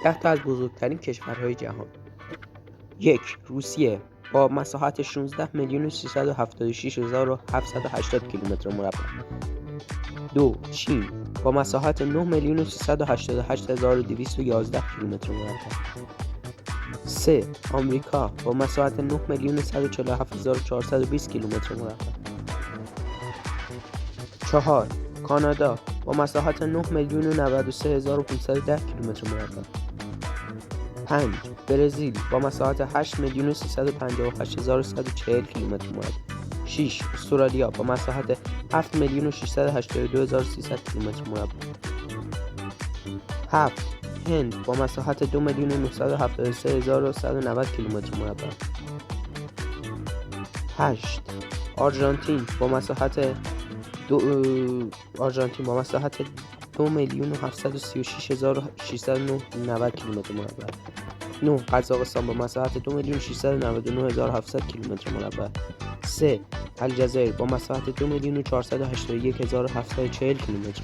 10 تا از بزرگترین کشورهای جهان. 1. روسیه با مساحت 16,376,780 کیلومتر مربع. 2. چین با مساحت 9,388,211 کیلومتر مربع. 3. آمریکا با مساحت 9,147,420 کیلومتر مربع. 4. کانادا با مساحت 9,093,510 کیلومتر مربع. 5. برزیل با مساحت 8,358,140 کیلومتر مربع. 6. استرالیا با مساحت 7,682,300 کیلومتر مربع. 7. هند با مساحت 2,973,190 کیلومتر مربع. 8. آرژانتین با مساحت 2,736,690 کیلومتر مربع. 9. قزاقستان با مساحت 2,699,700 کیلومتر مربع. 3. الجزایر با مساحت 2,481,740 کیلومتر.